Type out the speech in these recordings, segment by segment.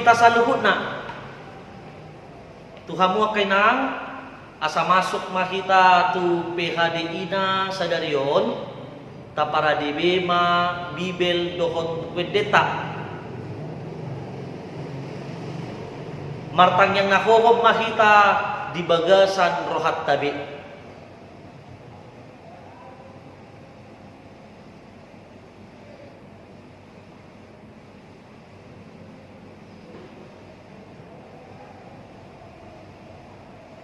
kita sa luhut na. Tuhan mo kay nang asa masuk mahita tu PHDI na sa darion ta para dibema bibel dohot wedeta. Martang yang nahohob mahita di bagasan rohat tabi.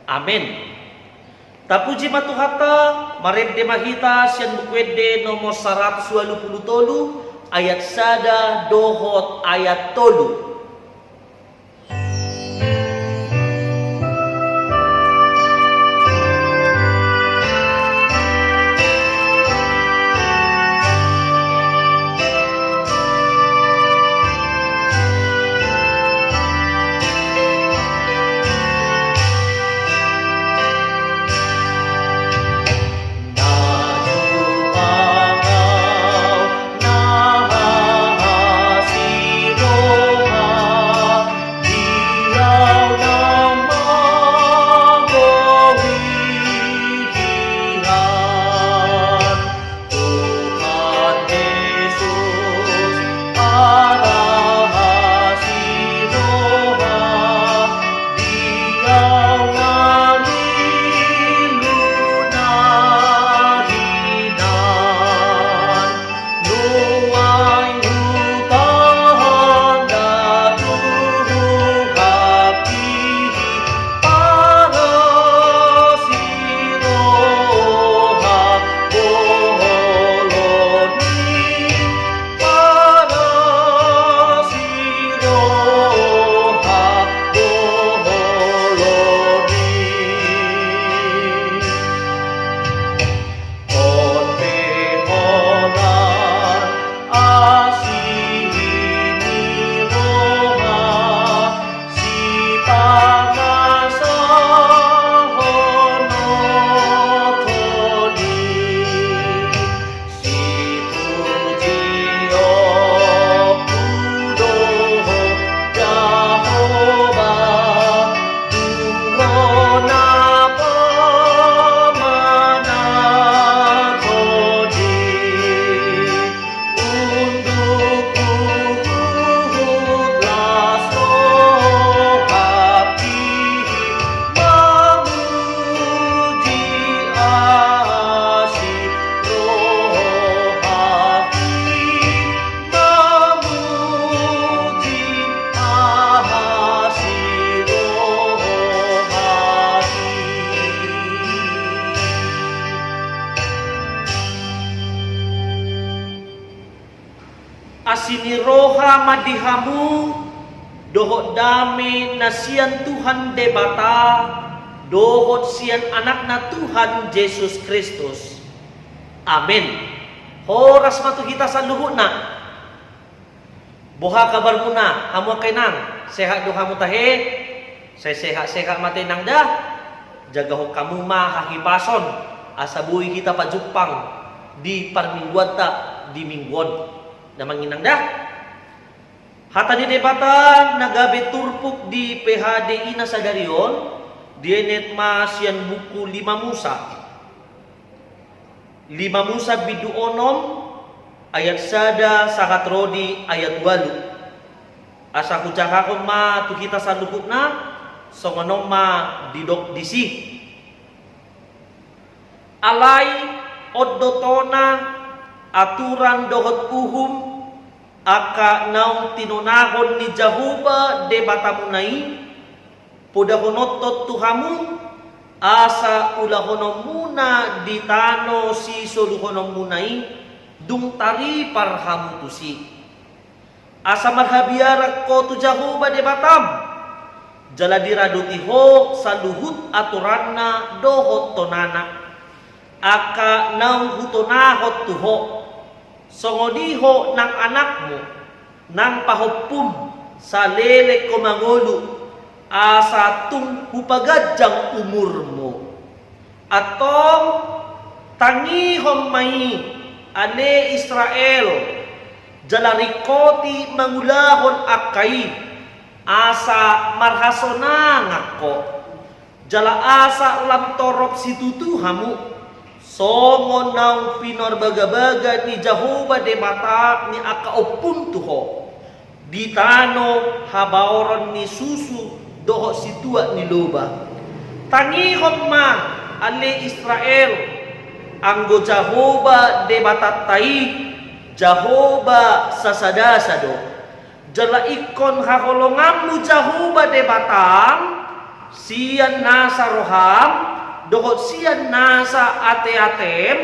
Amin. Tapuji matuhata mared de mahita sian bukwede nomor 123 ayat sada dohot ayat tolu. Asiniroha madihamu dohot dami na siyan Tuhan debata dohot siyan anak na Tuhan Yesus Kristus. Amin. Horas matu kita sa luhut na. Buha kabar muna hamu kay nang sehat doha mo tahe. Say sehat mate nang da. Jaga ho kamu mahahipason asabuhi kita pajupang di parmingguata di mingguon. Namang inang dah. Hata ni debata nagabe turpuk di PHDI na sa darion, dienet masyan buku 5 Musa. 5 Musa biduonom ayat sada sakat rodi ayat 8. Asa kucakakon ma tu kita sa lukut na songonom ma didok disi. Alay oddotona aturan dohot uhum aka naung tinunahon ni Jahuba debata munai pudahonotot tuhamu asa ulahonom muna ditano si soluhonom munai dung tari parhamu tusi asa marhabiarak ko tu Jahuba debatam jaladiradu sa luhut aturanna dohot tonana aka naung hutonahot tuho songodiho ng anakmu nang pahupum sa lele ko mangulu asa tung hupagadyang umurmo atong tangihom mai ane Israel jalarikoti mangulahon akay asa marhasona ngako jala asa ulam torop situtu hamu songo naung pinor baga-baga ni Jahoba de mata ni aka opun tuho di tano habaoron ni susu doho situa ni loba tangihon ma ale Israel anggo Jahoba de batatai Jahoba sasadasado jala ikon haholongamu Jahoba de batang sian nasa roham dohot sian nasa ate-atem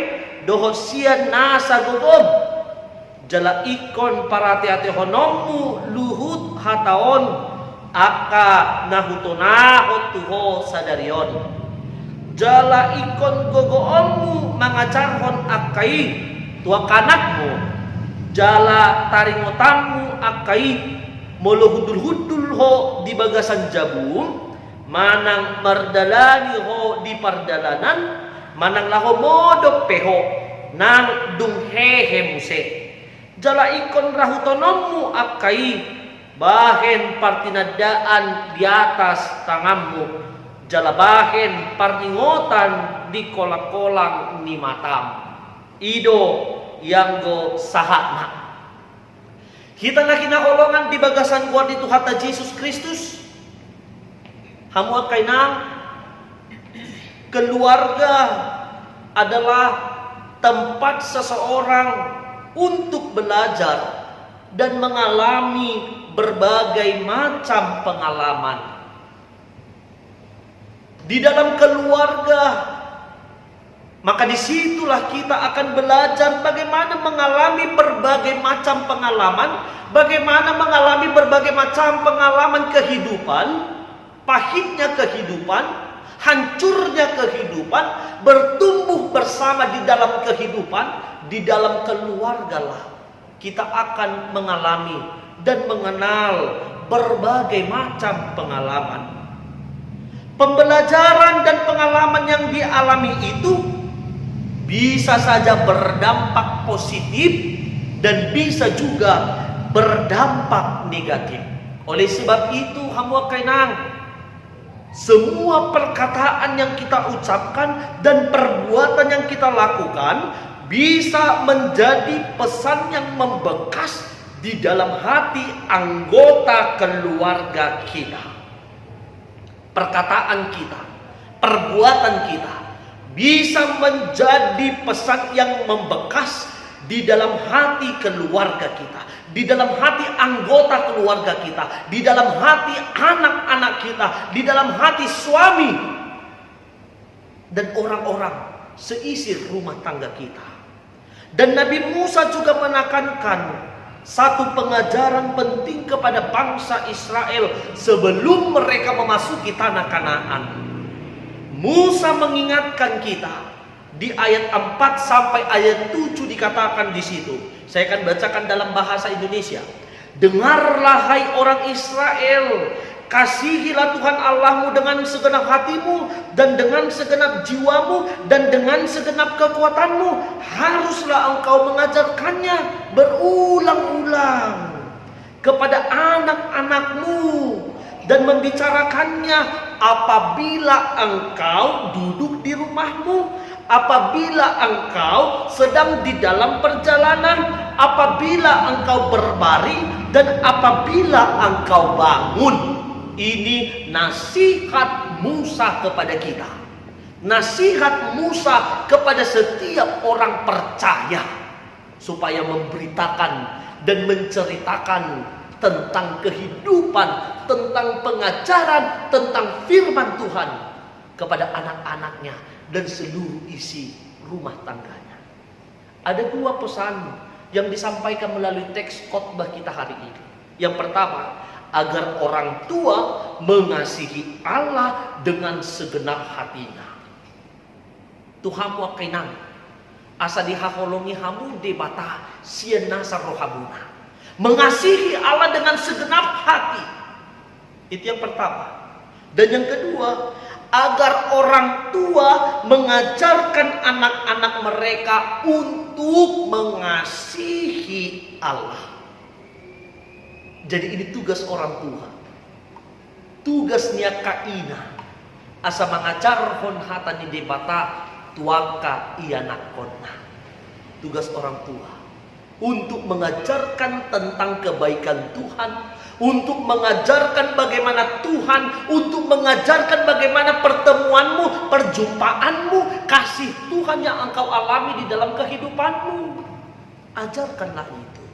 dohot sian nasa gogom jala ikon parate-ate honomu luhut hataon aka nahutonahot tuho sadarion jala ikon gogoommu mangacarhon akai tua kanakmu jala taringotamu akai moluhudul-hudul ho di bagasan jabung manang mardalani ho di pardalanan manang laho modok peho nang dunghehe muse jala ikon rahutonommu akai bahen partinadaan di atas tanganmu jala bahen parningotan di kolang-kolang ni matam ido yang go sahana kita na kinakolongan di bagasan kuat itu hata Yesus Kristus hamu akay nang keluarga adalah tempat seseorang untuk belajar dan mengalami berbagai macam pengalaman. Di dalam keluarga, maka disitulah kita akan belajar bagaimana mengalami berbagai macam pengalaman, bagaimana mengalami berbagai macam pengalaman kehidupan, pahitnya kehidupan, hancurnya kehidupan, bertumbuh bersama di dalam kehidupan, di dalam keluarga lah kita akan mengalami dan mengenal berbagai macam pengalaman. Pembelajaran dan pengalaman yang dialami itu bisa saja berdampak positif dan bisa juga berdampak negatif. Oleh sebab itu, hamu kainang, semua perkataan yang kita ucapkan dan perbuatan yang kita lakukan bisa menjadi pesan yang membekas di dalam hati anggota keluarga kita. Perkataan kita, perbuatan kita bisa menjadi pesan yang membekas di dalam hati keluarga kita, di dalam hati anggota keluarga kita, di dalam hati anak-anak kita, di dalam hati suami dan orang-orang seisi rumah tangga kita. Dan Nabi Musa juga menekankan satu pengajaran penting kepada bangsa Israel sebelum mereka memasuki tanah Kanaan. Musa mengingatkan kita di ayat 4 sampai ayat 7 dikatakan di situ. Saya akan bacakan dalam bahasa Indonesia. Dengarlah hai orang Israel, kasihilah Tuhan Allahmu dengan segenap hatimu dan dengan segenap jiwamu dan dengan segenap kekuatanmu. Haruslah engkau mengajarkannya berulang-ulang kepada anak-anakmu dan membicarakannya apabila engkau duduk di rumahmu, apabila engkau sedang di dalam perjalanan, apabila engkau berbaring dan apabila engkau bangun. Ini nasihat Musa kepada kita. Nasihat Musa kepada setiap orang percaya supaya memberitakan dan menceritakan tentang kehidupan, tentang pengajaran, tentang firman Tuhan kepada anak-anaknya dan seluruh isi rumah tangganya. Ada dua pesan yang disampaikan melalui teks khotbah kita hari ini. Yang pertama, agar orang tua mengasihi Allah dengan segenap hatinya. Tuhamu akainang asa dihaholongi hamu debata siena sarohabuna. Mengasihi Allah dengan segenap hati. Itu yang pertama. Dan yang kedua, agar orang tua mengajarkan anak-anak mereka untuk mengasihi Allah. Jadi ini tugas orang tua. tugasnya kaina asa mangajarhon hatani debata tuaka ianakonna. Tugas orang tua untuk mengajarkan tentang kebaikan Tuhan, untuk mengajarkan bagaimana Tuhan, untuk mengajarkan bagaimana pertemuanmu, perjumpaanmu, kasih Tuhan yang engkau alami di dalam kehidupanmu. Ajarkanlah itu.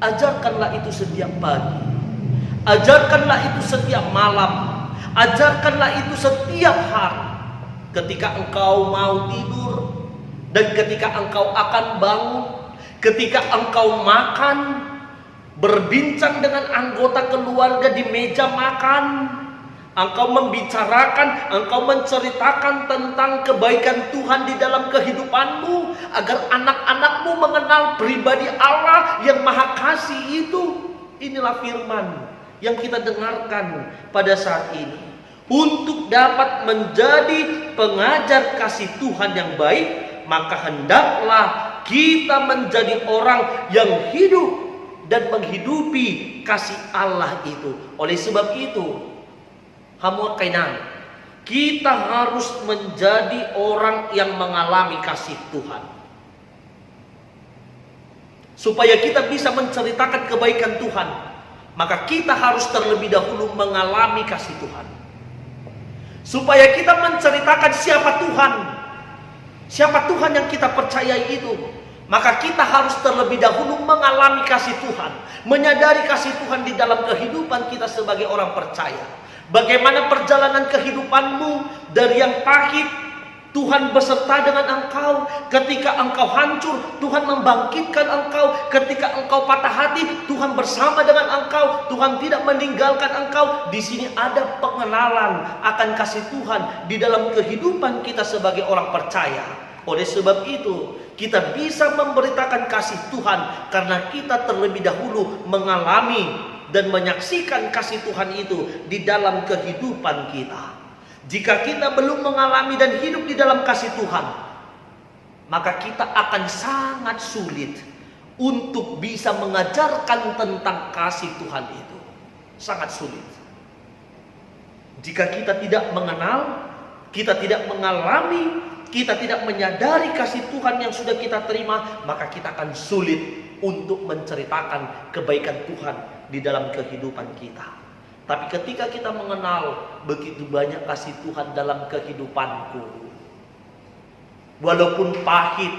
Ajarkanlah itu setiap pagi. Ajarkanlah itu setiap malam. Ajarkanlah itu setiap hari. Ketika engkau mau tidur dan ketika engkau akan bangun, ketika engkau makan, berbincang dengan anggota keluarga di meja makan, engkau membicarakan, engkau menceritakan tentang kebaikan Tuhan di dalam kehidupanmu, agar anak-anakmu mengenal pribadi Allah yang Maha Kasih itu. Inilah firman yang kita dengarkan pada saat ini. Untuk dapat menjadi pengajar kasih Tuhan yang baik, maka hendaklah kita menjadi orang yang hidup dan menghidupi kasih Allah itu. Oleh sebab itu, hamua kainan, kita harus menjadi orang yang mengalami kasih Tuhan. Supaya kita bisa menceritakan kebaikan Tuhan, maka kita harus terlebih dahulu mengalami kasih Tuhan. Supaya kita menceritakan siapa Tuhan, siapa Tuhan yang kita percayai itu, maka kita harus terlebih dahulu mengalami kasih Tuhan, menyadari kasih Tuhan di dalam kehidupan kita sebagai orang percaya. Bagaimana perjalanan kehidupanmu dari yang pahit, Tuhan beserta dengan engkau. Ketika engkau hancur, Tuhan membangkitkan engkau. Ketika engkau patah hati, Tuhan bersama dengan engkau. Tuhan tidak meninggalkan engkau. Di sini ada pengenalan akan kasih Tuhan di dalam kehidupan kita sebagai orang percaya. Oleh sebab itu, kita bisa memberitakan kasih Tuhan karena kita terlebih dahulu mengalami dan menyaksikan kasih Tuhan itu di dalam kehidupan kita. Jika kita belum mengalami dan hidup di dalam kasih Tuhan, maka kita akan sangat sulit untuk bisa mengajarkan tentang kasih Tuhan itu. Sangat sulit. Jika kita tidak mengenal, kita tidak mengalami, kita tidak menyadari kasih Tuhan yang sudah kita terima, maka kita akan sulit untuk menceritakan kebaikan Tuhan di dalam kehidupan kita. Tapi ketika kita mengenal begitu banyak kasih Tuhan dalam kehidupanku, walaupun pahit,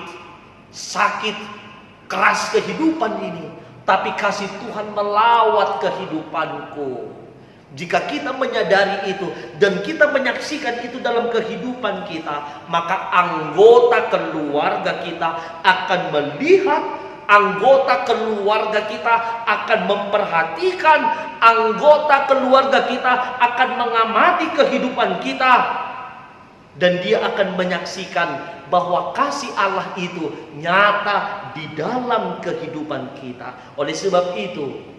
sakit, keras kehidupan ini, tapi kasih Tuhan melawat kehidupanku. Jika kita menyadari itu dan kita menyaksikan itu dalam kehidupan kita, maka anggota keluarga kita akan melihat, anggota keluarga kita akan memperhatikan, anggota keluarga kita akan mengamati kehidupan kita, dan dia akan menyaksikan bahwa kasih Allah itu nyata di dalam kehidupan kita. Oleh sebab itu,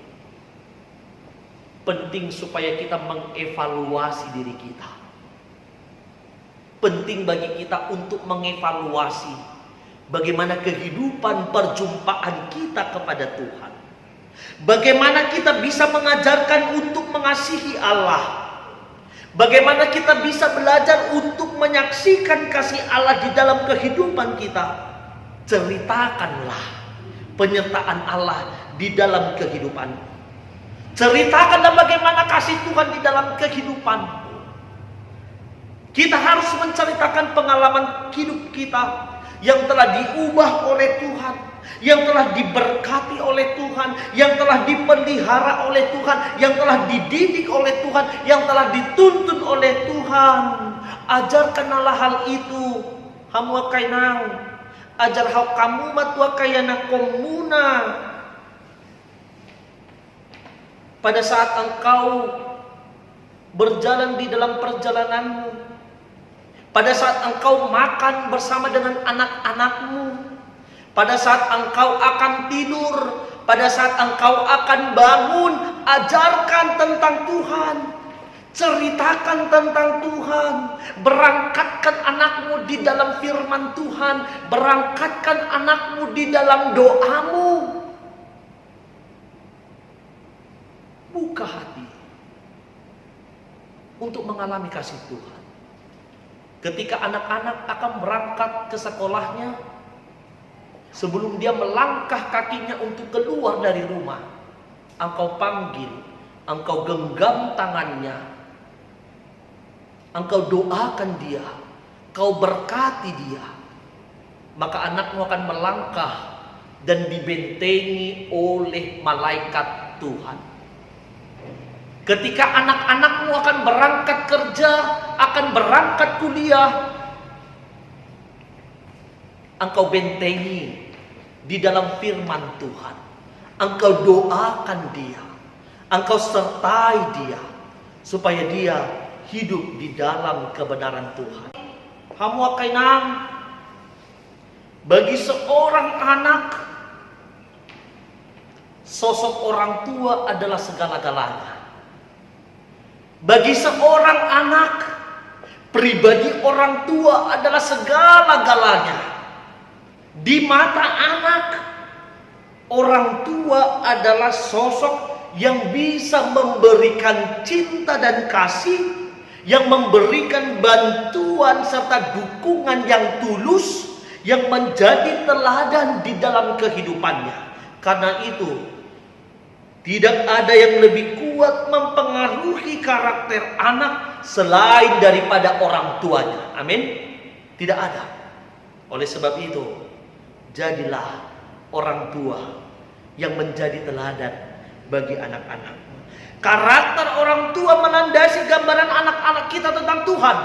penting supaya kita mengevaluasi diri kita. Penting bagi kita untuk mengevaluasi bagaimana kehidupan perjumpaan kita kepada Tuhan. Bagaimana kita bisa mengajarkan untuk mengasihi Allah. Bagaimana kita bisa belajar untuk menyaksikan kasih Allah di dalam kehidupan kita. Ceritakanlah penyertaan Allah di dalam kehidupan. Ceritakanlah bagaimana kasih Tuhan di dalam kehidupan. Kita harus menceritakan pengalaman hidup kita yang telah diubah oleh Tuhan, yang telah diberkati oleh Tuhan, yang telah dipelihara oleh Tuhan, yang telah dididik oleh Tuhan, yang telah dituntun oleh Tuhan. Ajarkanlah hal itu. Hamua kainang, ajar hau kamu matua kayana komuna. Pada saat engkau berjalan di dalam perjalananmu, pada saat engkau makan bersama dengan anak-anakmu, pada saat engkau akan tidur, pada saat engkau akan bangun, ajarkan tentang Tuhan, ceritakan tentang Tuhan, berangkatkan anakmu di dalam firman Tuhan, berangkatkan anakmu di dalam doamu. buka hati untuk mengalami kasih Tuhan. Ketika anak-anak akan berangkat ke sekolahnya, sebelum dia melangkah kakinya untuk keluar dari rumah, engkau panggil, engkau genggam tangannya, engkau doakan dia, kau berkati dia, maka anakmu akan melangkah dan dibentengi oleh malaikat Tuhan. Ketika anak-anakmu akan berangkat kerja, akan berangkat kuliah, engkau bentengi di dalam firman Tuhan. Engkau doakan dia, engkau sertai dia, supaya dia hidup di dalam kebenaran Tuhan. Hamua kainang, bagi seorang anak, sosok orang tua adalah segala-galanya. Bagi seorang anak, pribadi orang tua adalah segala-galanya. Di mata anak, orang tua adalah sosok yang bisa memberikan cinta dan kasih, yang memberikan bantuan serta dukungan yang tulus, yang menjadi teladan di dalam kehidupannya. Karena itu, tidak ada yang lebih kuat mempengaruhi karakter anak selain daripada orang tuanya. Amin. Tidak ada. Oleh sebab itu, jadilah orang tua yang menjadi teladan bagi anak-anak. Karakter orang tua melandasi gambaran anak-anak kita tentang Tuhan.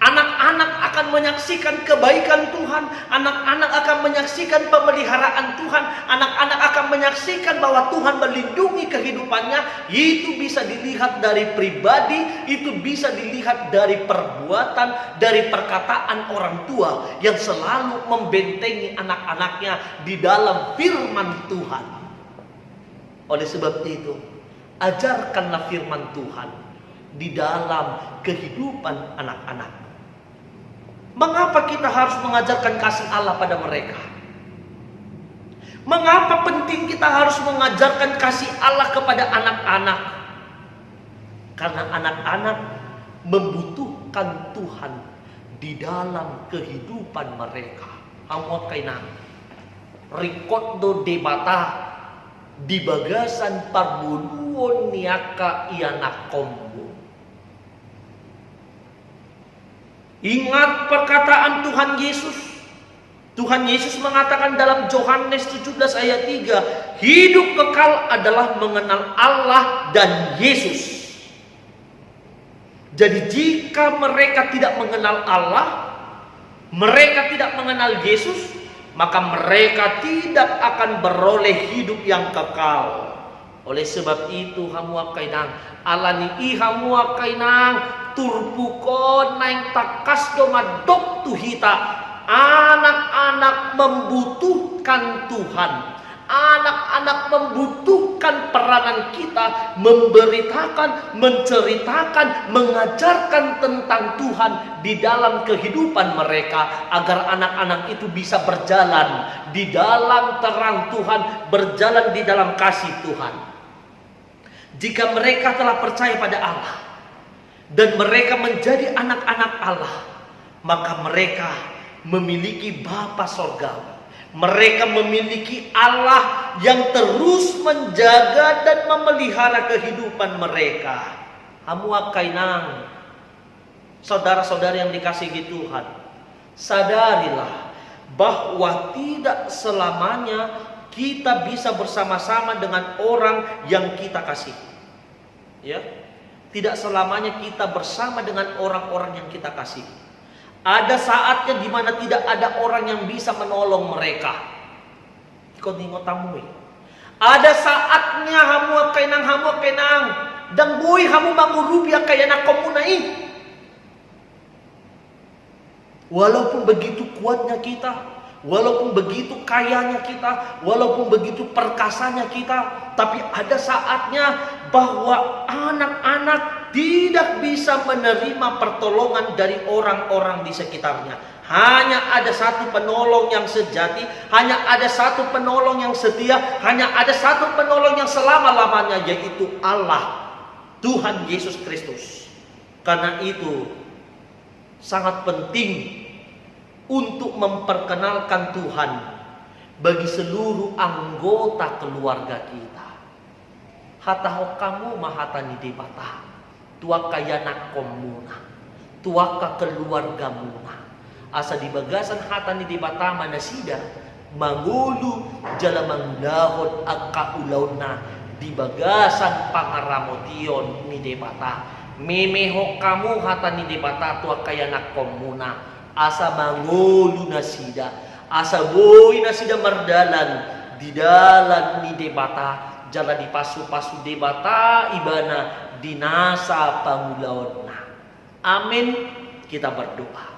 Anak-anak akan menyaksikan kebaikan Tuhan. Anak-anak akan menyaksikan pemeliharaan Tuhan. Anak-anak akan menyaksikan bahwa Tuhan melindungi kehidupannya. Itu bisa dilihat dari pribadi, itu bisa dilihat dari perbuatan, dari perkataan orang tua yang selalu membentengi anak-anaknya di dalam firman Tuhan. Oleh sebab itu, ajarkanlah firman Tuhan di dalam kehidupan anak-anak. Mengapa kita harus mengajarkan kasih Allah pada mereka? Mengapa penting kita harus mengajarkan kasih Allah kepada anak-anak? Karena anak-anak membutuhkan Tuhan di dalam kehidupan mereka. Hamot kainang, rikodo debata di bagasan parbuluon niaka ianak kombo. Ingat perkataan Tuhan Yesus. Tuhan Yesus mengatakan dalam Yohanes 17 ayat 3, hidup kekal adalah mengenal Allah dan Yesus. Jadi jika mereka tidak mengenal Allah, mereka tidak mengenal Yesus, maka mereka tidak akan beroleh hidup yang kekal. Oleh sebab itu, hamua kainang, alani i hamua kainang, turpukon naing takas domadok tuhita. Anak-anak membutuhkan Tuhan. Anak-anak membutuhkan peranan kita, memberitakan, menceritakan, mengajarkan tentang Tuhan di dalam kehidupan mereka, agar anak-anak itu bisa berjalan di dalam terang Tuhan, berjalan di dalam kasih Tuhan. Jika mereka telah percaya pada Allah dan mereka menjadi anak-anak Allah, maka mereka memiliki Bapa Sorgawi. Mereka memiliki Allah yang terus menjaga dan memelihara kehidupan mereka. Hamua kainang, saudara-saudara yang dikasihi Tuhan, sadarilah bahwa tidak selamanya kita bisa bersama-sama dengan orang yang kita kasihi. Ya, tidak selamanya kita bersama dengan orang-orang yang kita kasihi. Ada saatnya di mana tidak ada orang yang bisa menolong mereka. Ikut ningot tamui. Ada saatnya hamua kainang dan boy hamu mangurubia kaya na komunai. Walaupun begitu kuatnya kita, walaupun begitu kayanya kita, walaupun begitu perkasanya kita, tapi ada saatnya bahwa anak-anak tidak bisa menerima pertolongan dari orang-orang di sekitarnya. Hanya ada satu penolong yang sejati, hanya ada satu penolong yang setia, hanya ada satu penolong yang selama-lamanya, yaitu Allah, Tuhan Yesus Kristus. Karena itu sangat penting untuk memperkenalkan Tuhan bagi seluruh anggota keluarga kita. Hataho kamu mahatani debata, tuaka yanak komuna, tuaka keluarga muna. Asa di bagasan hatani debata manasida, mangulu jalamang lahod agka ulauna di bagasan pangaramotion ni debata. Memeho kamu hatani debata, tuaka yanak komuna. Asa mangulu nasida, asa boy nasida mardalan di dalan ni debata, jala di pasu-pasu debata ibana dinasa pangulaonna. Amin. Kita berdoa.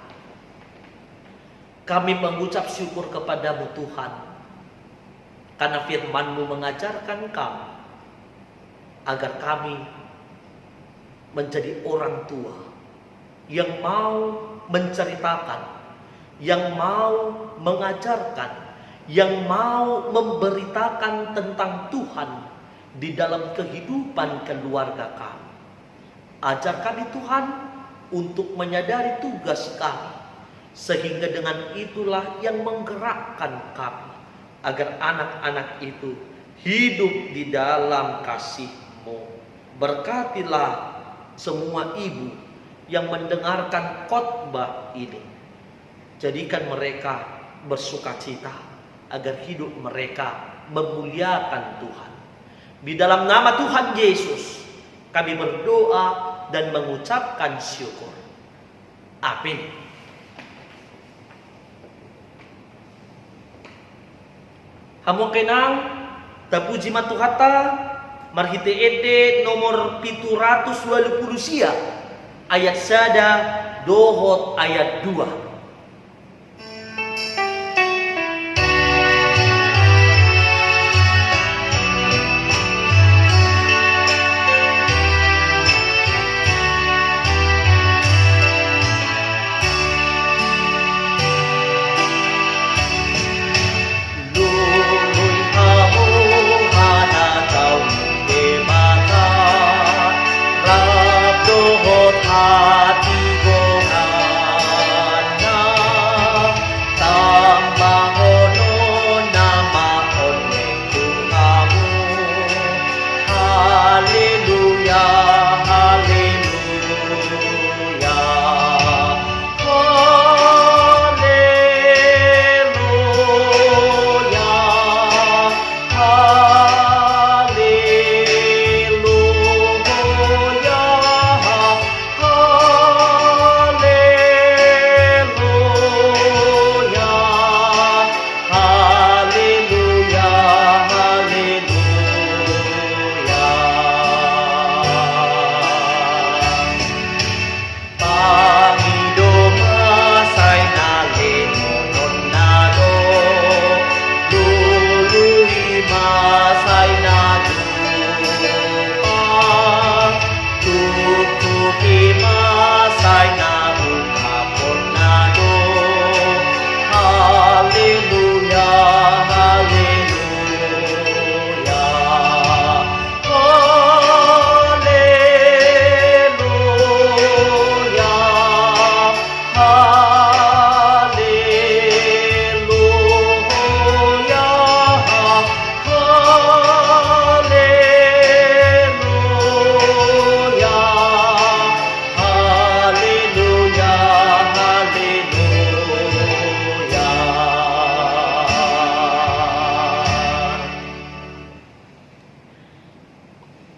Kami mengucap syukur kepadamu Tuhan, karena firman-Mu mengajarkan kami agar kami menjadi orang tua yang mau menceritakan, yang mau mengajarkan, yang mau memberitakan tentang Tuhan di dalam kehidupan keluarga kami. Ajar kami Tuhan untuk menyadari tugas kami, sehingga dengan itulah yang menggerakkan kami agar anak-anak itu hidup di dalam kasih-Mu. Berkatilah semua ibu yang mendengarkan khotbah ini. Jadikan mereka bersukacita agar hidup mereka memuliakan Tuhan. Di dalam nama Tuhan Yesus kami berdoa dan mengucapkan syukur. Amin. Hamu kenang tapuji matuhata marhite ede nomor 720 sia ayat sada dohot ayat 2.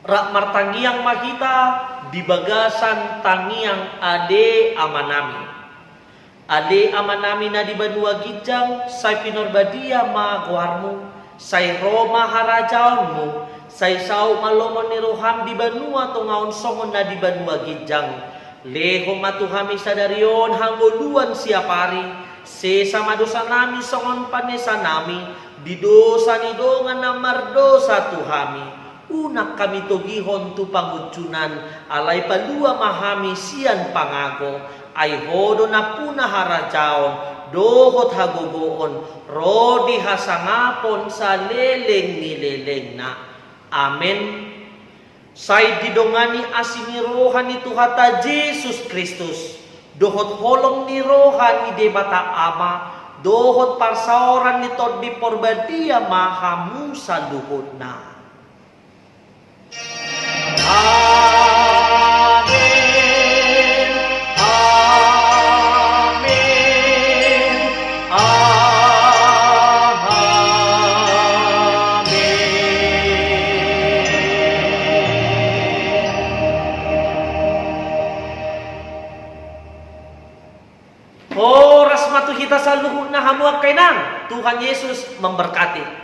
Rak martangiang mahita di bagasan tangiang ade amanami. Ade amanami na di banua gijang say pinorbadia maguarmu, say Roma harajaonmu, say sao malomon ni roham di banua tongaon songon na di banua gijang. Leho matuhami sadarion hanggoluan siapari, se sama dosa nami songon panesa nami, di dosa ni dongan na mardosa tuhami. Unak kami tugihon tu pangudsunan, alay palua mahami siyan pangago, ay hodo na puna harajaon, dohot hagugoon, rodi hasangapon sa leleng ni leleng na. Amen. Say didongani asimirohan ni Tuhata Jesus Kristus, dohot holong ni rohan ni debata ama, dohot parsaoran ni todbi porbadia mahamu sa luhod na. Amen. Amen. Amen. Oras matu kita sa luhod na hamuak kay nang Tuhan Yesus memberkati.